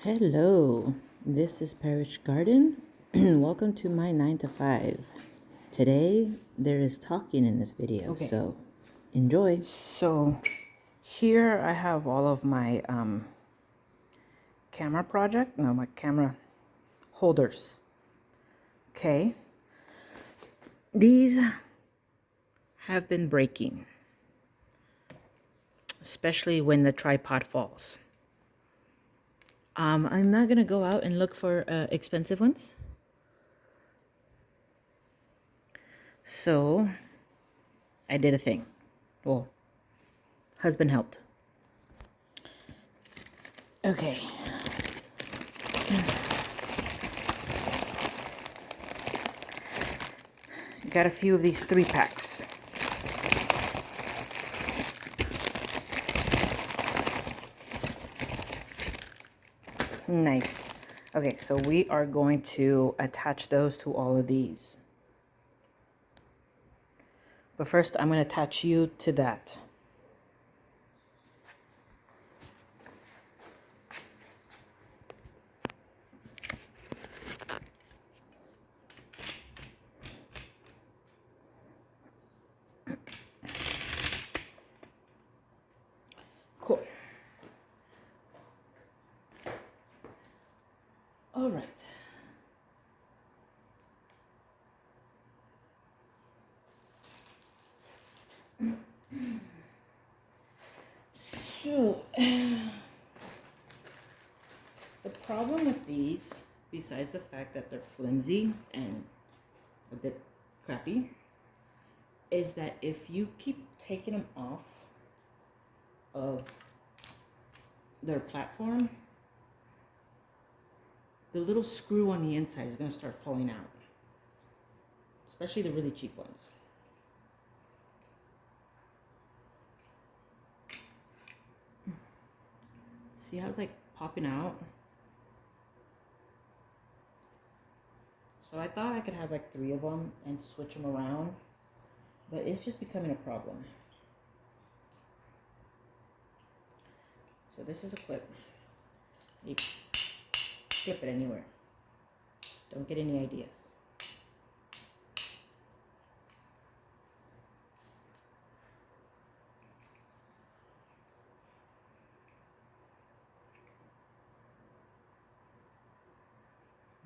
Hello, this is Parish Garden. Welcome to my 9 to 5. Today there is talking in this video, so enjoy. So here I have all of my my camera holders. Okay, these have been breaking, especially when the tripod falls. I'm not gonna go out and look for expensive ones. So I did a thing. Well, husband helped. Okay. Got a few of these 3-packs. Nice. Okay, so we are going to attach those to all of these. But first, I'm going to attach you to that. Cool. All right. So, the problem with these, besides the fact that they're flimsy and a bit crappy, is that if you keep taking them off of their platform, the little screw on the inside is going to start falling out, especially the really cheap ones. See how it's like popping out? So I thought I could have like 3 of them and switch them around, but it's just becoming a problem. So this is a clip. You clip it anywhere. Don't get any ideas.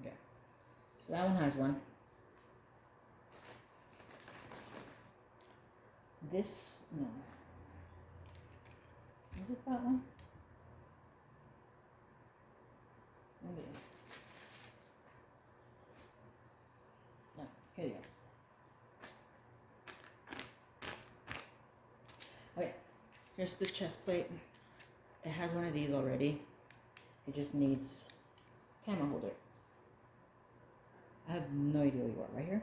Okay. So that one has one. This, no. Is it that one? Maybe. No, here you go. Okay, here's the chest plate. It has one of these already. It just needs a camera holder. I have no idea where you are. Right here?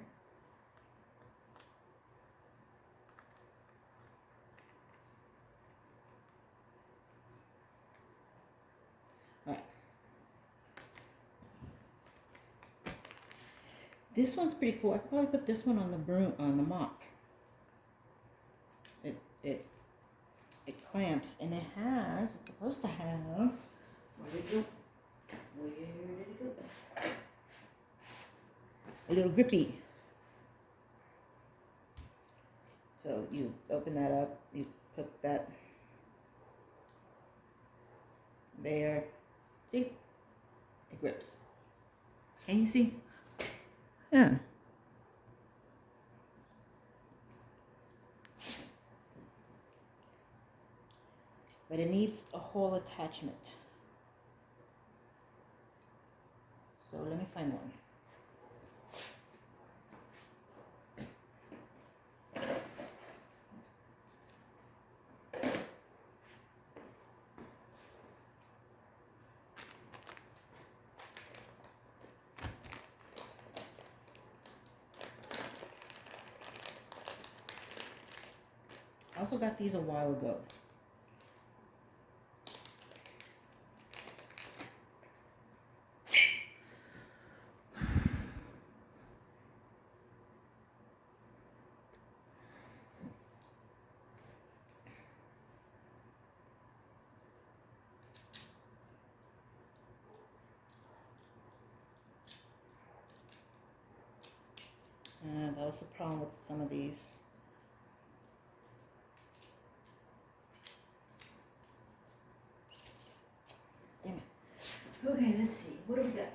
Alright. This one's pretty cool. I could probably put this one on the broom, on the mop. It clamps, and it's supposed to have, where did it go? A little grippy. So you open that up, you put that there. See? It grips. Can you see? Yeah. But it needs a whole attachment. So let me find one. I also got these a while ago. That's the problem with some of these. Damn it. Okay, let's see. What do we got?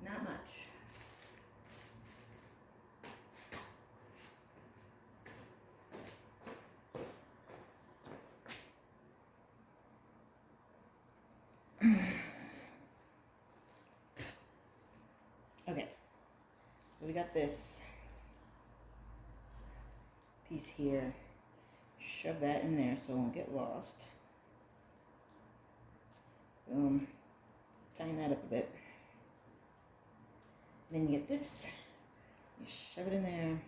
Not much. Okay, so we got this piece here. Shove that in there so it won't get lost. Boom. Tighten that up a bit. Then you get this. You shove it in there.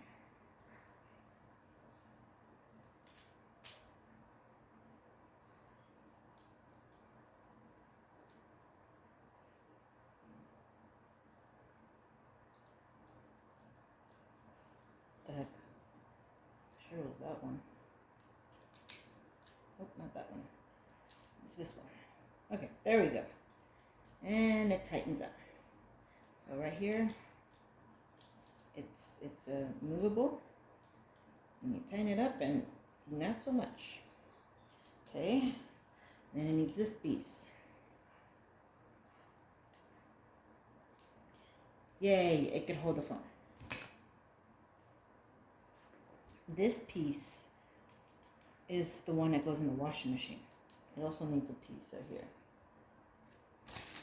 What the heck? Sure was that one. Nope, not that one. It's this one. Okay, there we go. And it tightens up. So right here, it's movable. And you tighten it up and not so much. Okay, then it needs this piece. Yay, it could hold the phone. This piece is the one that goes in the washing machine. It also needs a piece right here.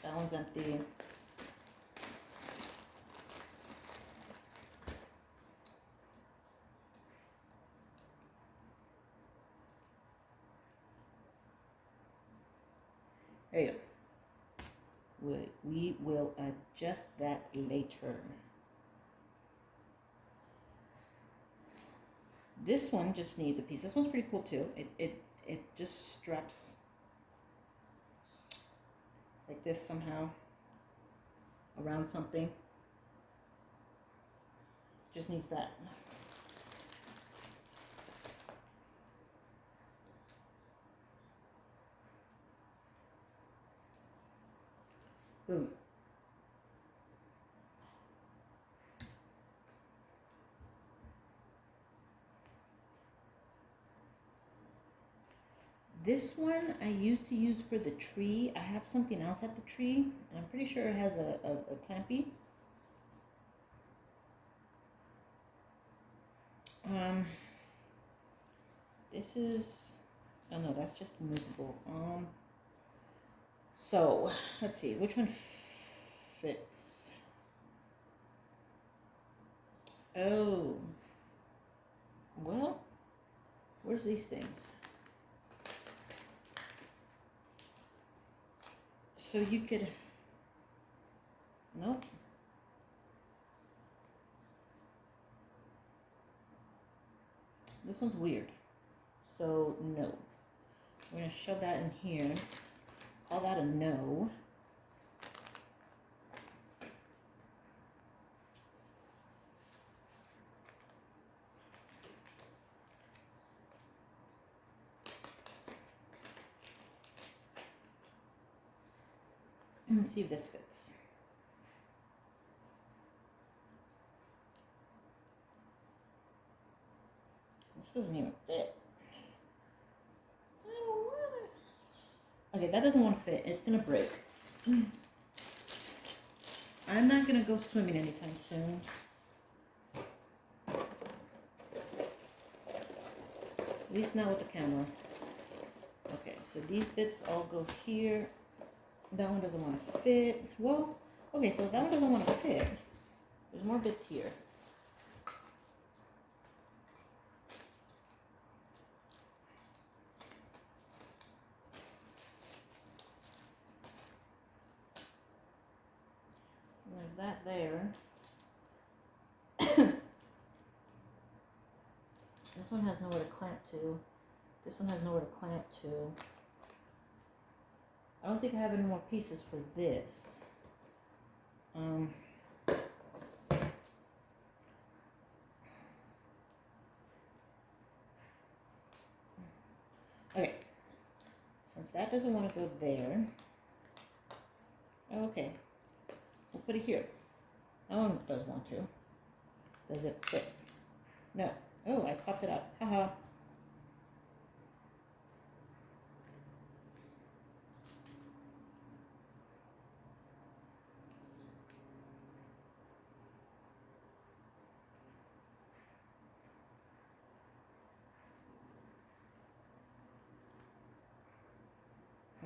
That one's empty. There you go. We will adjust that later. This one just needs a piece. This one's pretty cool too. It just straps like this somehow around something. Just needs that. Boom. This one I used to use for the tree. I have something else at the tree, and I'm pretty sure it has a clampy. This is, oh no, that's just movable. So let's see, which one fits? Oh, well, where's these things? So you could, nope. This one's weird. So no. We're gonna shove that in here. Call that a no. Let's see if this fits. This doesn't even fit. I don't want it. Okay, that doesn't want to fit. It's gonna break. I'm not gonna go swimming anytime soon. At least not with the camera. Okay, so these bits all go here. That one doesn't want to fit. Well, okay, so that one doesn't want to fit. There's more bits here. There's that there. This one has nowhere to clamp to. This one has nowhere to clamp to. I don't think I have any more pieces for this. Okay. Since that doesn't want to go there. Okay. We'll put it here. That one does want to. Does it fit? No. Oh, I popped it out. Haha.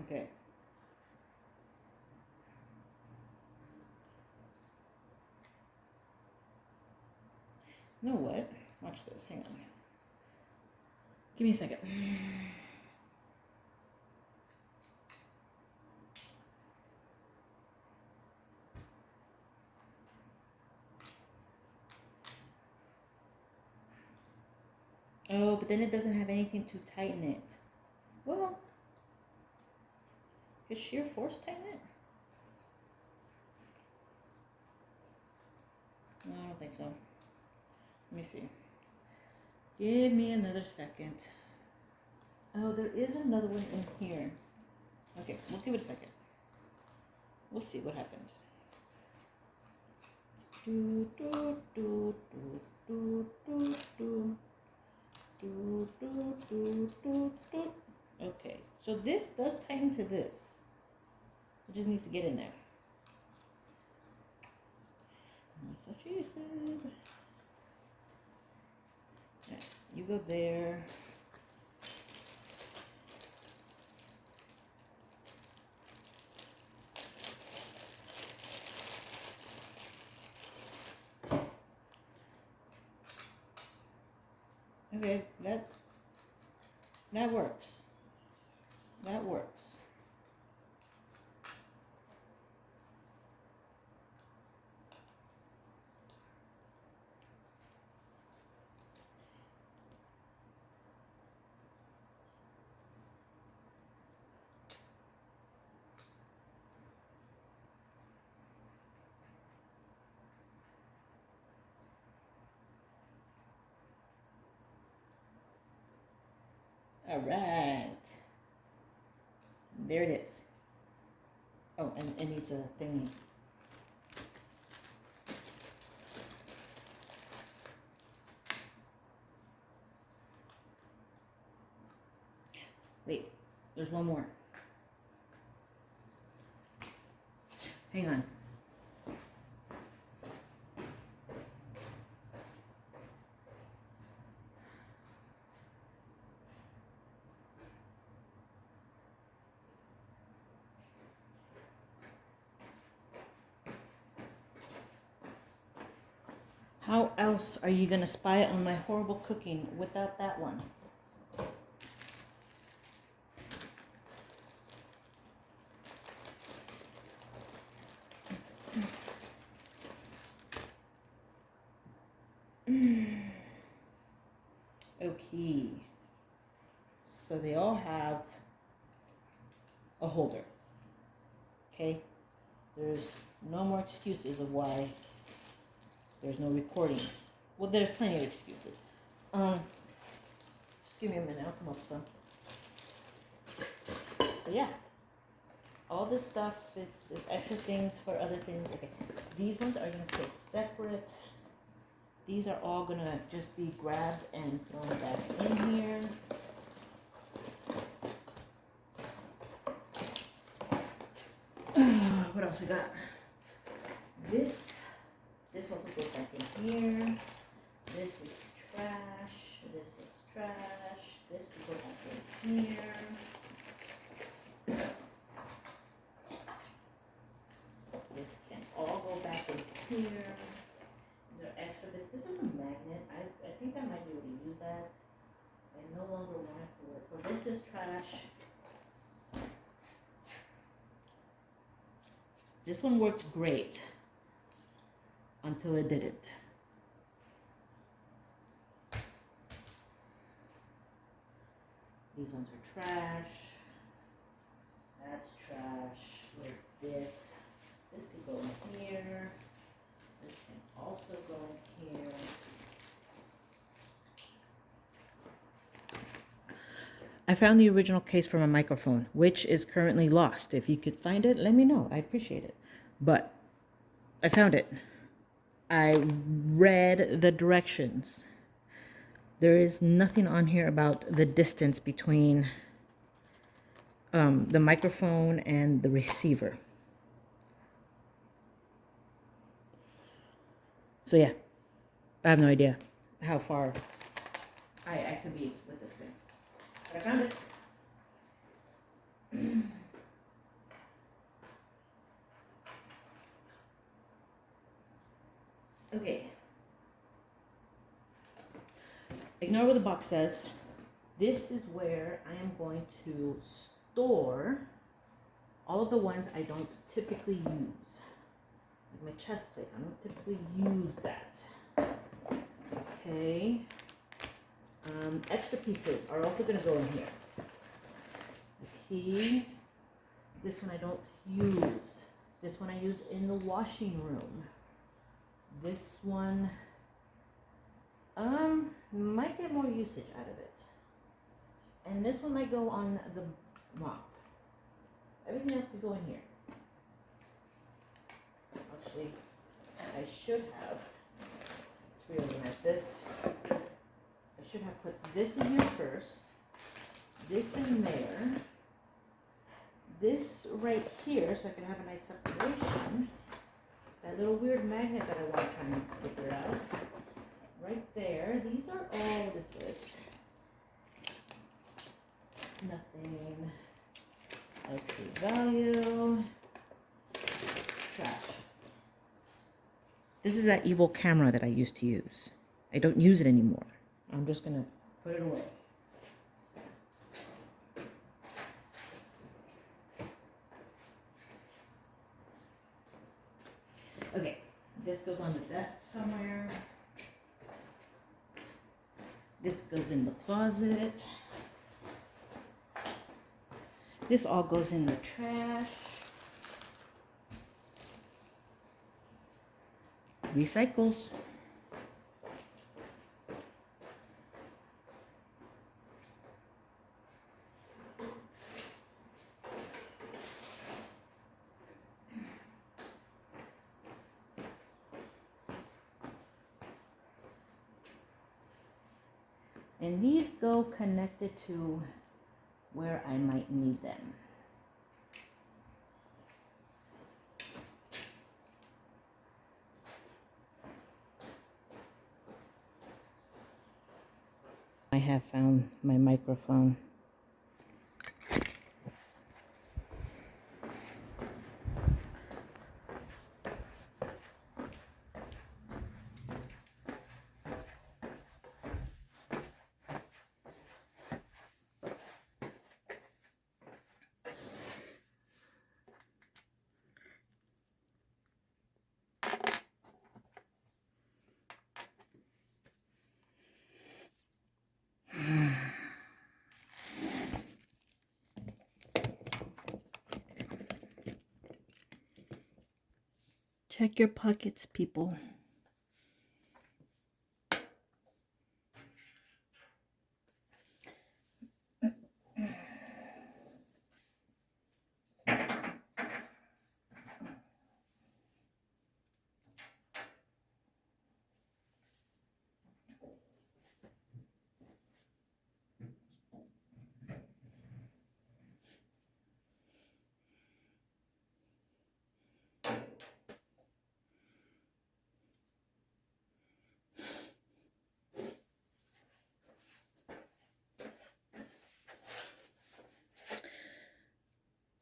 Okay. You know what? Watch this. Hang on. Give me a second. Oh, but then it doesn't have anything to tighten it. Well, could sheer force tighten it? No, I don't think so. Let me see. Give me another second. Oh, there is another one in here. Okay, we'll give it a second. We'll see what happens. Do, do, do, do, do, do, do. Do, do, do, do, do. Okay, so this does tighten to this. It just needs to get in there. That's what she said. Right, you go there. Okay, that works. That works. All right. There it is. Oh, and it needs a thingy. Wait, there's one more. Hang on. How else are you gonna spy on my horrible cooking without that one? Okay. So they all have a holder. Okay? There's no more excuses of why there's no recordings. Well, there's plenty of excuses. Just give me a minute, I'll come up with some. But yeah, all this stuff is extra things for other things. Okay, these ones are gonna stay separate. These are all gonna just be grabbed and thrown back in here. What else we got? This also goes back in here. This is trash. This is trash. This will go back in here. This can all go back in here. These are extra bits. This is a magnet. I think I might be able to use that. I no longer want it for this. So this is trash. This one worked great until it didn't. These ones are trash. That's trash. Where's this? This could go in here. This can also go in here. I found the original case for my microphone, which is currently lost. If you could find it, let me know. I'd appreciate it. But I found it. I read the directions. There is nothing on here about the distance between the microphone and the receiver. So yeah, I have no idea how far I could be with this thing. But I found it. Okay. Ignore what the box says. This is where I am going to store all of the ones I don't typically use. Like my chest plate, I don't typically use that. Okay. Extra pieces are also going to go in here. The key. This one I don't use. This one I use in the washing room. This one might get more usage out of it. And this one might go on the mop. Everything else could go in here. Actually, I should have, let's reorganize this. I should have put this in here first, this in there, this right here so I could have a nice separation. That little weird magnet that I want to try and figure out. Right there. These are all, what is this? Nothing. LP value. Trash. This is that evil camera that I used to use. I don't use it anymore. I'm just going to put it away. Okay, this goes on the desk somewhere. This goes in the closet. This all goes in the trash. Recycles. And these go connected to where I might need them. I have found my microphone. Check your pockets, people.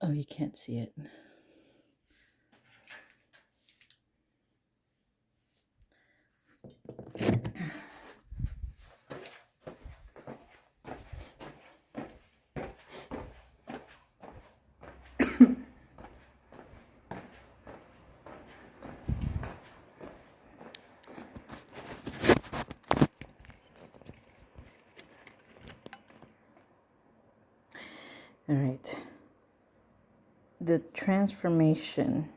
Oh, you can't see it. All right. The transformation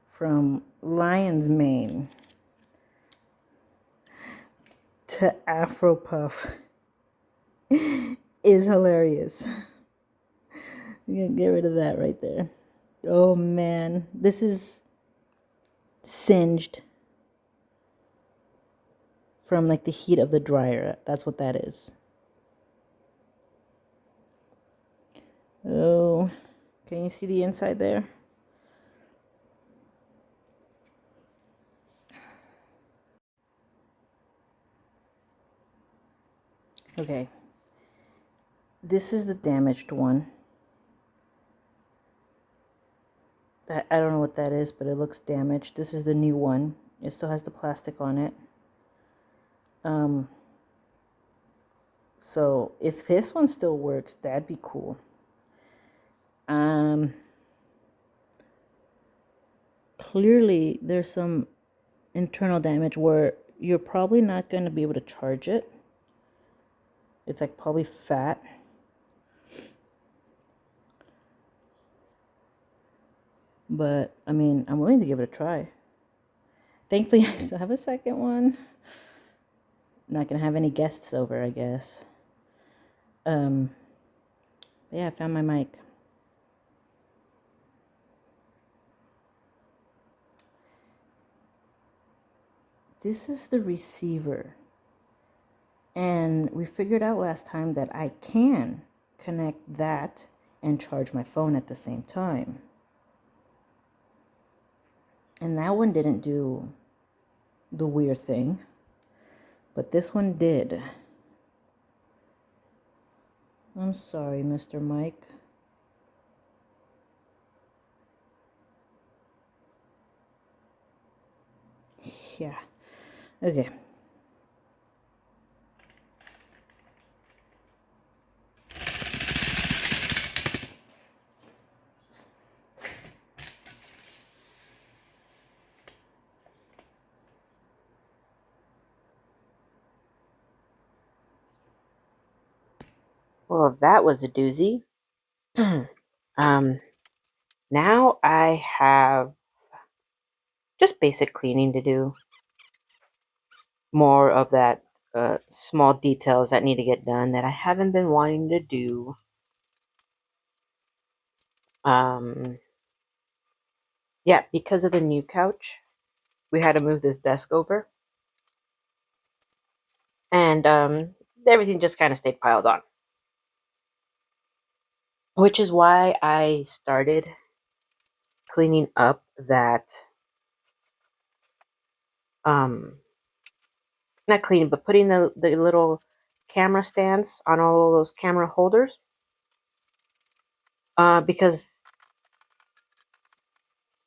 from lion's mane to Afro puff is hilarious. I'm gonna get rid of that right there. Oh man, this is singed. from like the heat of the dryer. That's what that is. Oh, can you see the inside there? Okay. This is the damaged one. I don't know what that is, but it looks damaged. This is the new one. It still has the plastic on it. So if this one still works, that'd be cool. Clearly there's some internal damage where you're probably not going to be able to charge it. It's like probably fat. But I mean, I'm willing to give it a try. Thankfully, I still have a second one. Not gonna have any guests over, I guess. But yeah, I found my mic. This is the receiver. And we figured out last time that I can connect that and charge my phone at the same time. And that one didn't do the weird thing, but this one did. I'm sorry, Mr. Mike. Yeah. Okay. Well, that was a doozy. Now I have just basic cleaning to do. More of that small details that need to get done that I haven't been wanting to do. Yeah, because of the new couch, we had to move this desk over. And everything just kind of stayed piled on. Which is why I started cleaning up that not cleaning, but putting the little camera stands on all of those camera holders. Because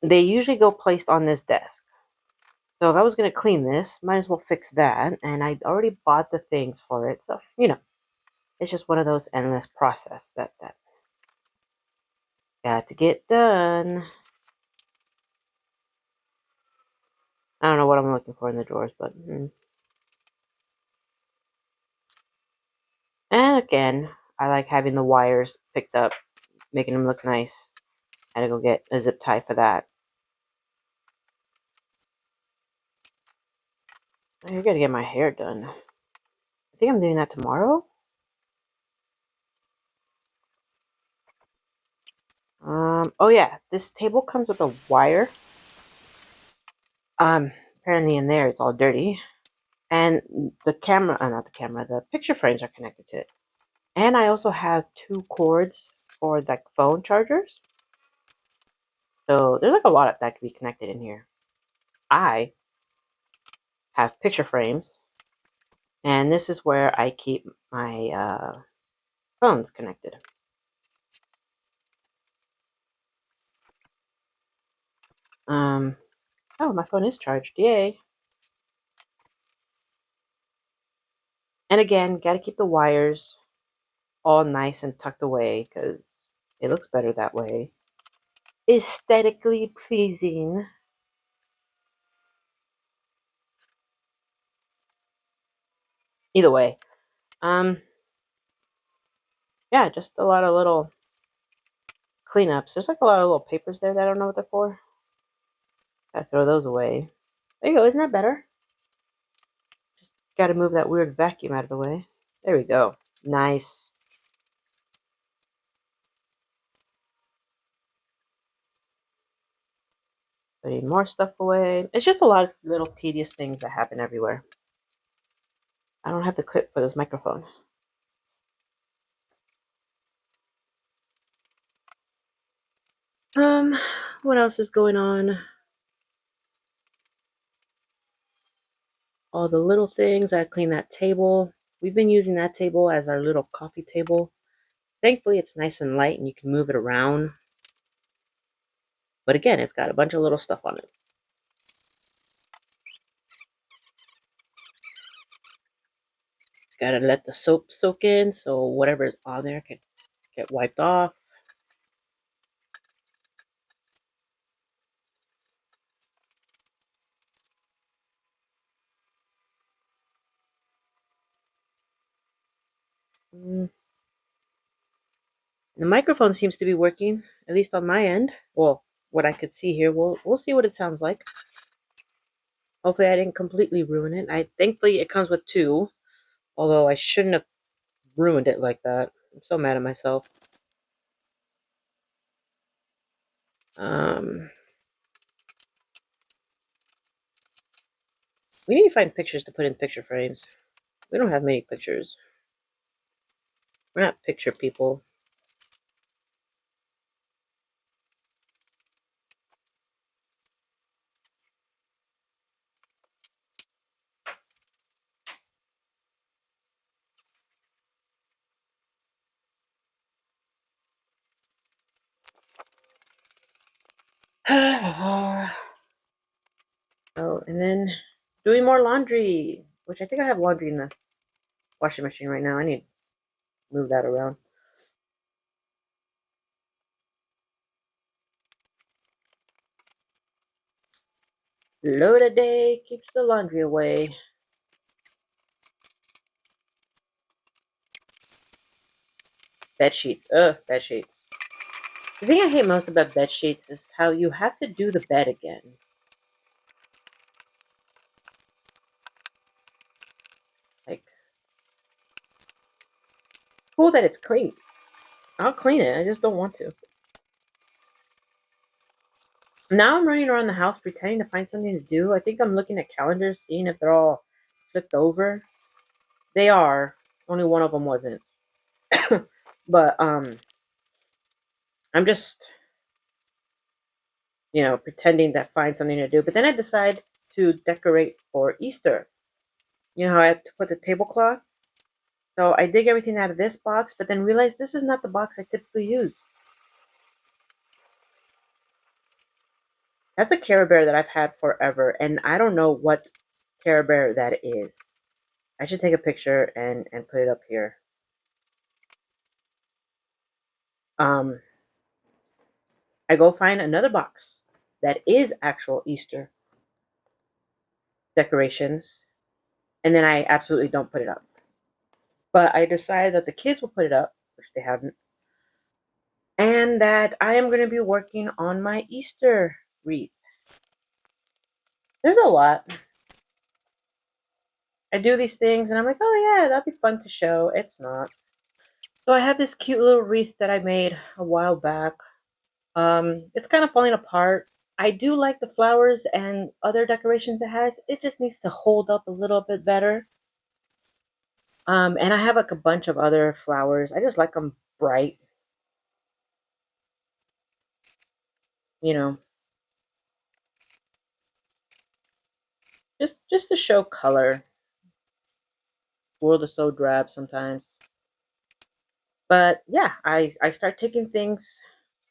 they usually go placed on this desk. So if I was going to clean this, might as well fix that. And I already bought the things for it. So, it's just one of those endless process that got to get done. I don't know what I'm looking for in the drawers, but... And again, I like having the wires picked up, making them look nice. I had to go get a zip tie for that. I gotta get my hair done. I think I'm doing that tomorrow. Oh yeah, this table comes with a wire. Apparently in there it's all dirty. And the camera, not the camera, the picture frames are connected to it. And I also have 2 cords for like phone chargers. So there's like a lot of that could be connected in here. I have picture frames. And this is where I keep my phones connected. Oh, my phone is charged. Yay. And again, got to keep the wires all nice and tucked away because it looks better that way. Aesthetically pleasing. Either way. Yeah, just a lot of little cleanups. There's like a lot of little papers there that I don't know what they're for. Gotta throw those away. There you go, isn't that better? Just gotta move that weird vacuum out of the way. There we go. Nice. Putting more stuff away. It's just a lot of little tedious things that happen everywhere. I don't have the clip for this microphone. What else is going on? All the little things. I clean that table. We've been using that table as our little coffee table. Thankfully, it's nice and light and you can move it around. But again, it's got a bunch of little stuff on it. Gotta let the soap soak in so whatever's on there can get wiped off. Mm. The microphone seems to be working, at least on my end. Well, what I could see here. We'll see what it sounds like. Hopefully, I didn't completely ruin it. Thankfully it comes with two, although I shouldn't have ruined it like that. I'm so mad at myself. Um, we need to find pictures to put in picture frames. We don't have many pictures. We're not picture people. Oh, and then doing more laundry, which I think I have laundry in the washing machine right now. I need to move that around. Load a day keeps the laundry away. Bed sheets. Ugh, bed sheets. The thing I hate most about bed sheets is how you have to do the bed again. Like, cool that it's clean. I'll clean it. I just don't want to. Now I'm running around the house pretending to find something to do. I think I'm looking at calendars, seeing if they're all flipped over. They are. Only one of them wasn't. But I'm just pretending to find something to do. But then I decide to decorate for Easter. You know how I have to put the tablecloth? So I dig everything out of this box, but then realize this is not the box I typically use. That's a Care Bear that I've had forever, and I don't know what Care Bear that is. I should take a picture and put it up here. Um, I go find another box that is actual Easter decorations, and then I absolutely don't put it up. But I decide that the kids will put it up, which they haven't, and that I am going to be working on my Easter wreath. There's a lot. I do these things and I'm like, oh yeah, that'd be fun to show. It's not. So I have this cute little wreath that I made a while back. It's kind of falling apart. I do like the flowers and other decorations it has. It just needs to hold up a little bit better. And I have like a bunch of other flowers. I just like them bright, you know, just to show color. World is so drab sometimes. But yeah, I start taking things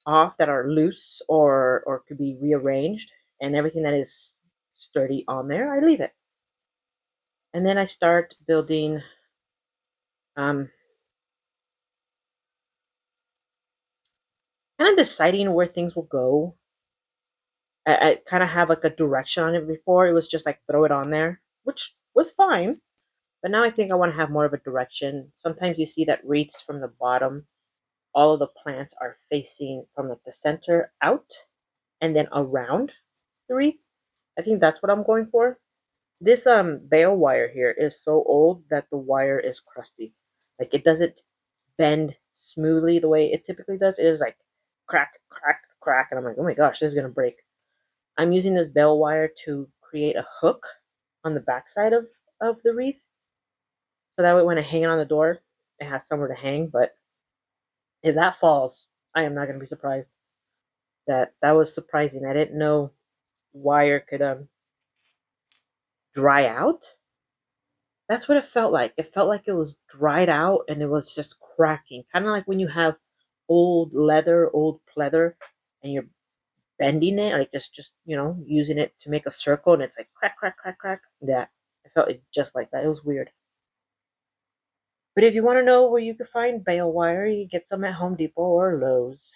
off that are loose or could be rearranged, and everything that is sturdy on there, I leave it. And then I start building. Um, Kind of deciding where things will go. I kind of have like a direction on it. Before it was just like throw it on there, which was fine. But now I think I want to have more of a direction. Sometimes you see that wreaths from the bottom, all of the plants are facing from like the center out and then around the wreath. I think that's what I'm going for. This bale wire here is so old that the wire is crusty. Like it doesn't bend smoothly the way it typically does. It is like crack, crack, crack, and I'm like, oh my gosh, this is gonna break. I'm using this bale wire to create a hook on the backside of the wreath, So that way when I hang it on the door, it has somewhere to hang. But if that falls, I am not going to be surprised. That was surprising. I didn't know wire could dry out. That's what it felt like. It felt like it was dried out and it was just cracking. Kind of like when you have old leather, old pleather, and you're bending it, like just using it to make a circle, and it's like crack, crack, crack, crack. That I felt it just like that. It was weird. But if you want to know where you can find bale wire, you get some at Home Depot or Lowe's.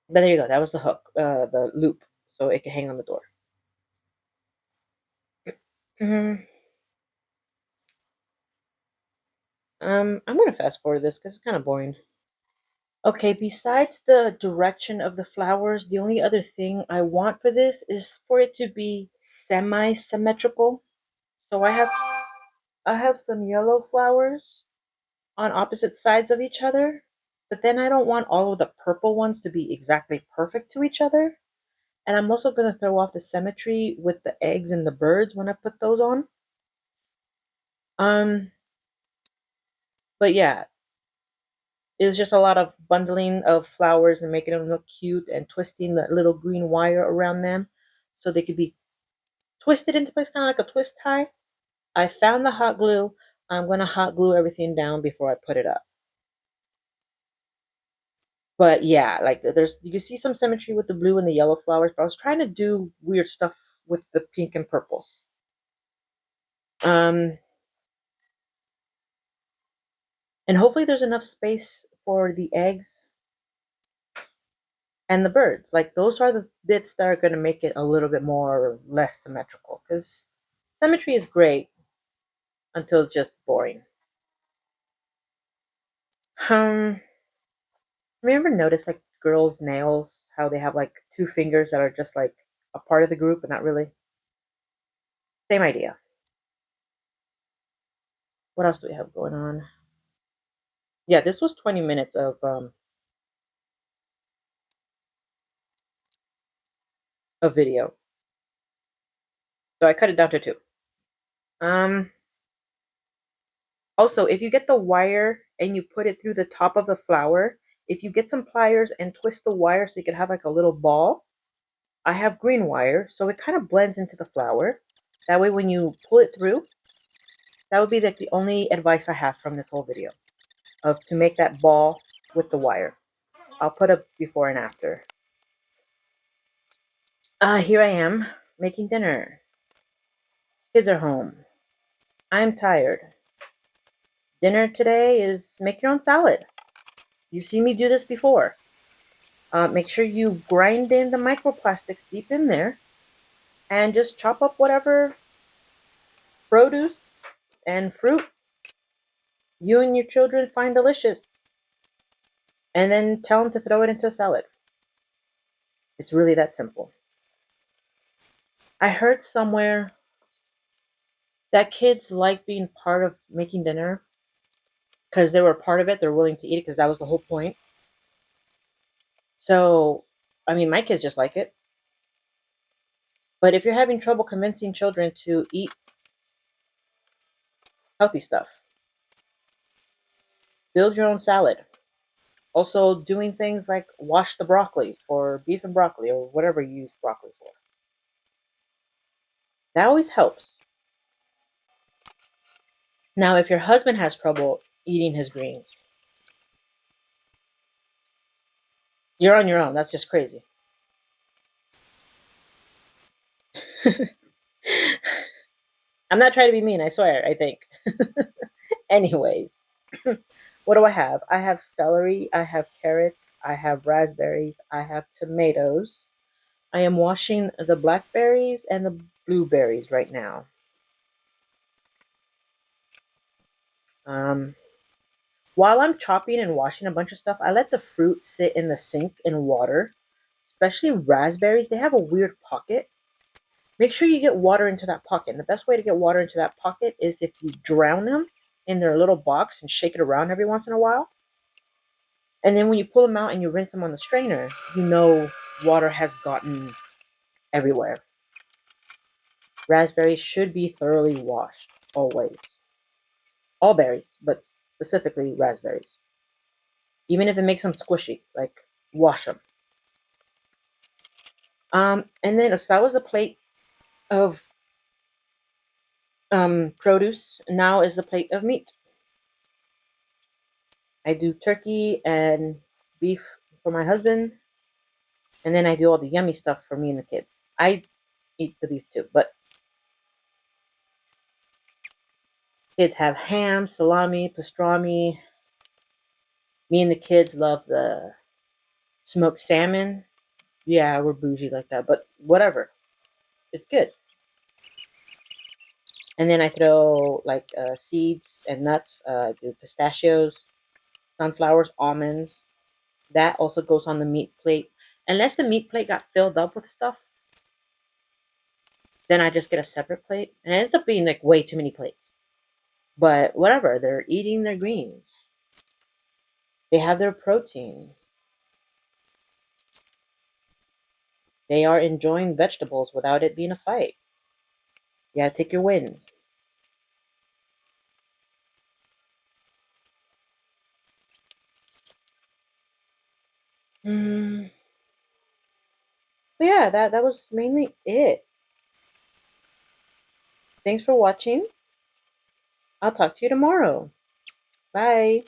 But there you go. That was the hook, the loop, so it can hang on the door. hmm I'm gonna fast forward this because it's kind of boring. Okay, besides the direction of the flowers, the only other thing I want for this is for it to be semi-symmetrical. So I have some yellow flowers on opposite sides of each other, but then I don't want all of the purple ones to be exactly perfect to each other. And I'm also going to throw off the symmetry with the eggs and the birds when I put those on. Um, but yeah, it was just a lot of bundling of flowers and making them look cute and twisting the little green wire around them so they could be twisted into place, kind of like a twist tie. I found the hot glue. I'm going to hot glue everything down before I put it up. But yeah, like there's you can see some symmetry with the blue and the yellow flowers, but I was trying to do weird stuff with the pink and purples. Um, and hopefully there's enough space for the eggs and the birds. Like those are the bits that are going to make it a little bit more or less symmetrical. Because symmetry is great until it's just boring. Um, have you ever noticed like girls' nails? How they have like two fingers that are just like a part of the group, but not really. Same idea. What else do we have going on? Yeah, this was 20 minutes of video, so I cut it down to two. Um, Also, if you get the wire and you put it through the top of the flower, if you get some pliers and twist the wire so you can have like a little ball, I have green wire, so it kind of blends into the flower. That way, when you pull it through, that would be like the only advice I have from this whole video of to make that ball with the wire. I'll put a before and after. Here I am making dinner. Kids are home. I'm tired. Dinner today is make your own salad. You've seen me do this before. Make sure you grind in the microplastics deep in there and just chop up whatever produce and fruit you and your children find delicious and then tell them to throw it into a salad. It's really that simple. I heard somewhere that kids like being part of making dinner because they were part of it. They're willing to eat it because that was the whole point. So, I mean, my kids just like it. But if you're having trouble convincing children to eat healthy stuff, build your own salad. Also, doing things like wash the broccoli for beef and broccoli or whatever you use broccoli for. That always helps. Now, if your husband has trouble eating his greens, you're on your own. That's just crazy. I'm not trying to be mean, I swear, I think. Anyways, what do I have? I have celery, I have carrots, I have raspberries, I have tomatoes. I am washing the blackberries and the blueberries right now. Um, while I'm chopping and washing a bunch of stuff, I let the fruit sit in the sink in water. Especially raspberries, they have a weird pocket. Make sure you get water into that pocket. And the best way to get water into that pocket is if you drown them in their little box and shake it around every once in a while. And then when you pull them out and you rinse them on the strainer, you know water has gotten everywhere. Raspberries should be thoroughly washed. always. All berries, but specifically raspberries. Even if it makes them squishy, like wash them. And then so that was the plate of produce. Now is the plate of meat. I do turkey and beef for my husband, and then I do all the yummy stuff for me and the kids. I eat the beef too, but kids have ham, salami, pastrami. Me and the kids love the smoked salmon. Yeah, we're bougie like that, but whatever. It's good. And then I throw like seeds and nuts. I do pistachios, sunflowers, almonds. That also goes on the meat plate. Unless the meat plate got filled up with stuff, then I just get a separate plate. And it ends up being like way too many plates. But whatever, they're eating their greens. They have their protein. They are enjoying vegetables without it being a fight. You gotta take your wins. Mm. But yeah, that was mainly it. Thanks for watching. I'll talk to you tomorrow. Bye.